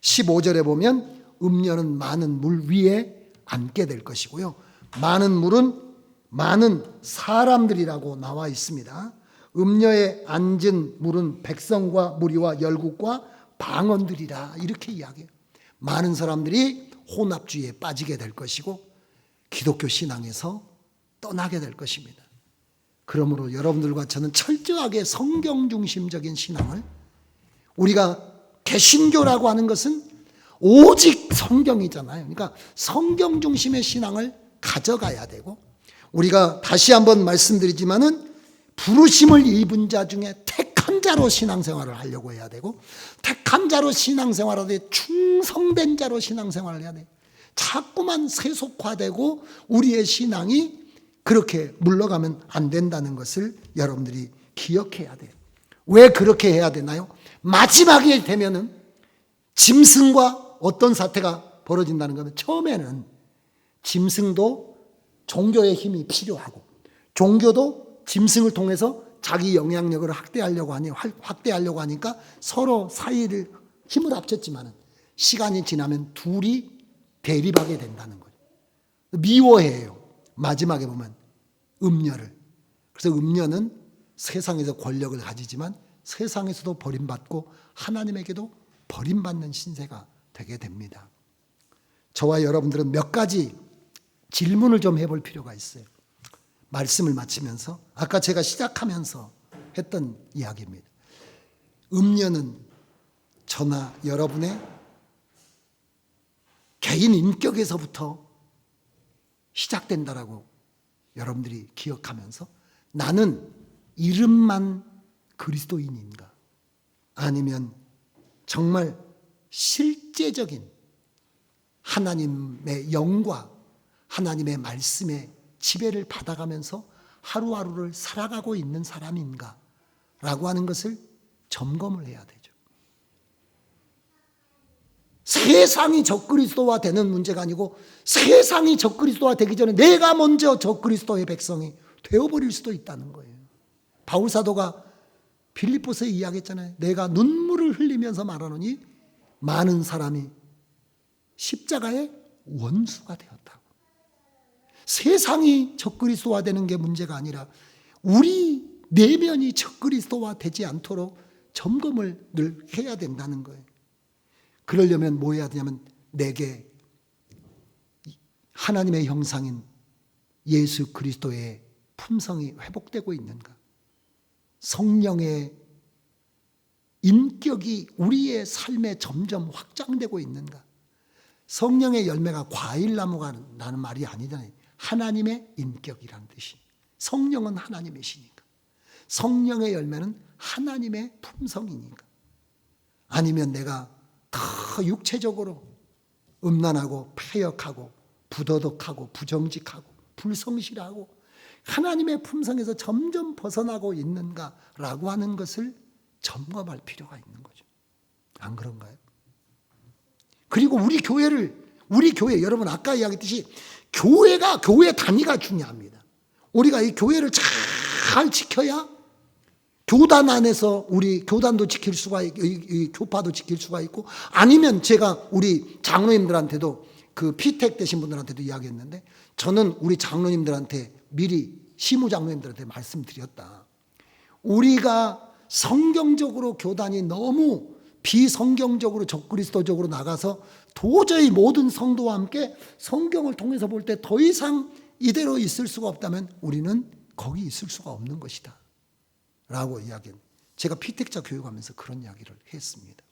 S1: 15절에 보면 음녀는 많은 물 위에 앉게 될 것이고요. 많은 물은 많은 사람들이라고 나와 있습니다. 음녀에 앉은 물은 백성과 무리와 열국과 방언들이라, 이렇게 이야기해요. 많은 사람들이 혼합주의에 빠지게 될 것이고 기독교 신앙에서 떠나게 될 것입니다. 그러므로 여러분들과 저는 철저하게 성경 중심적인 신앙을, 우리가 개신교라고 하는 것은 오직 성경이잖아요. 그러니까 성경 중심의 신앙을 가져가야 되고, 우리가 다시 한번 말씀드리지만은 부르심을 입은 자 중에 택한 자로 신앙생활을 하려고 해야 되고, 택한 자로 신앙생활을 해야 돼. 충성된 자로 신앙생활을 해야 돼. 자꾸만 세속화되고 우리의 신앙이 그렇게 물러가면 안 된다는 것을 여러분들이 기억해야 돼요. 왜 그렇게 해야 되나요? 마지막에 되면은 짐승과 어떤 사태가 벌어진다는 거면, 처음에는 짐승도 종교의 힘이 필요하고 종교도 짐승을 통해서 자기 영향력을 확대하려고 하니까 서로 사이를 힘을 합쳤지만 시간이 지나면 둘이 대립하게 된다는 거죠. 미워해요. 마지막에 보면 음녀를. 그래서 음녀는 세상에서 권력을 가지지만 세상에서도 버림받고 하나님에게도 버림받는 신세가 되게 됩니다. 저와 여러분들은 몇 가지 질문을 좀 해볼 필요가 있어요. 말씀을 마치면서, 아까 제가 시작하면서 했던 이야기입니다. 음녀는 저나 여러분의 개인 인격에서부터 시작된다라고 여러분들이 기억하면서, 나는 이름만 그리스도인인가? 아니면 정말 실제적인 하나님의 영과 하나님의 말씀의 지배를 받아가면서 하루하루를 살아가고 있는 사람인가? 라고 하는 것을 점검을 해야 되죠. 세상이 적그리스도화 되는 문제가 아니고, 세상이 적그리스도화 되기 전에 내가 먼저 적그리스도의 백성이 되어버릴 수도 있다는 거예요. 바울사도가 빌립보서에 이야기했잖아요. 내가 눈물을 흘리면서 말하노니 많은 사람이 십자가의 원수가 되었다고. 세상이 적그리스도화 되는 게 문제가 아니라 우리 내면이 적그리스도화 되지 않도록 점검을 늘 해야 된다는 거예요. 그러려면 뭐 해야 되냐면, 내게 하나님의 형상인 예수 그리스도의 품성이 회복되고 있는가? 성령의 인격이 우리의 삶에 점점 확장되고 있는가? 성령의 열매가 과일나무가 나는 말이 아니잖아요. 하나님의 인격이라는 뜻이. 성령은 하나님이시니까. 성령의 열매는 하나님의 품성이니까. 아니면 내가 더 육체적으로 음란하고 패역하고 부도덕하고 부정직하고 불성실하고 하나님의 품성에서 점점 벗어나고 있는가라고 하는 것을 점검할 필요가 있는 거죠. 안 그런가요? 그리고 우리 교회 여러분 아까 이야기했듯이 교회 단위가 중요합니다. 우리가 이 교회를 잘 지켜야 교단 안에서 우리 교단도 지킬 수가 있고 이 교파도 지킬 수가 있고, 아니면 제가 우리 장로님들한테도 그 피택 되신 분들한테도 이야기했는데, 저는 우리 장로님들한테 미리 시무 장로님들한테 말씀드렸다. 우리가 성경적으로 교단이 너무 비성경적으로 적그리스도적으로 나가서 도저히 모든 성도와 함께 성경을 통해서 볼 때 더 이상 이대로 있을 수가 없다면 우리는 거기 있을 수가 없는 것이다 라고 이야기했습니다. 제가 피택자 교육하면서 그런 이야기를 했습니다.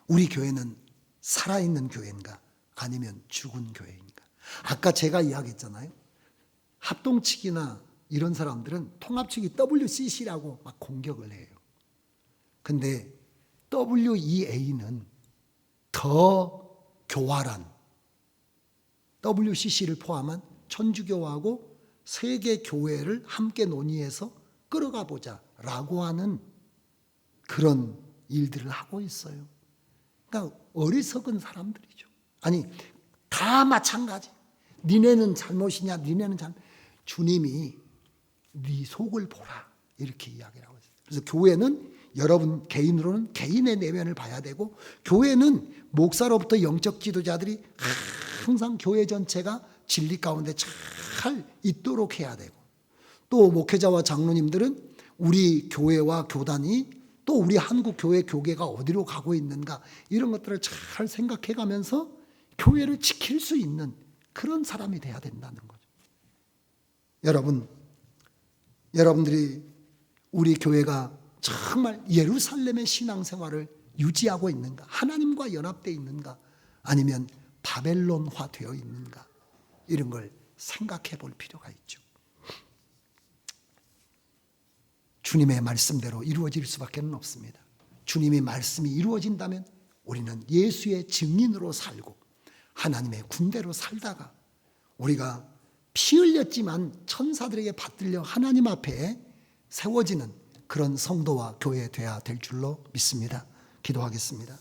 S1: 우리 교회는 살아있는 교회인가 아니면 죽은 교회인가? 아까 제가 이야기했잖아요. 합동측이나 이런 사람들은 통합측이 WCC라고 막 공격을 해요. 근데 WEA는 더 교활한 WCC를 포함한 천주교하고 세계 교회를 함께 논의해서 끌어가 보자라고 하는 그런 일들을 하고 있어요. 그러니까 어리석은 사람들이죠. 아니, 다 마찬가지. 니네는 잘못이냐, 니네는 주님이 네 속을 보라 이렇게 이야기를 하고 있어요. 그래서 교회는 여러분 개인으로는 개인의 내면을 봐야 되고, 교회는 목사로부터 영적 지도자들이 항상 교회 전체가 진리 가운데 잘 있도록 해야 되고, 또 목회자와 장로님들은 우리 교회와 교단이 또 우리 한국 교회 교계가 어디로 가고 있는가 이런 것들을 잘 생각해 가면서 교회를 지킬 수 있는 그런 사람이 돼야 된다는 거죠. 여러분들이 우리 교회가 정말 예루살렘의 신앙생활을 유지하고 있는가, 하나님과 연합되어 있는가, 아니면 바벨론화 되어 있는가, 이런 걸 생각해 볼 필요가 있죠. 주님의 말씀대로 이루어질 수밖에 없습니다. 주님의 말씀이 이루어진다면 우리는 예수의 증인으로 살고 하나님의 군대로 살다가 우리가 피 흘렸지만 천사들에게 받들려 하나님 앞에 세워지는 그런 성도와 교회 되어야 될 줄로 믿습니다. 기도하겠습니다.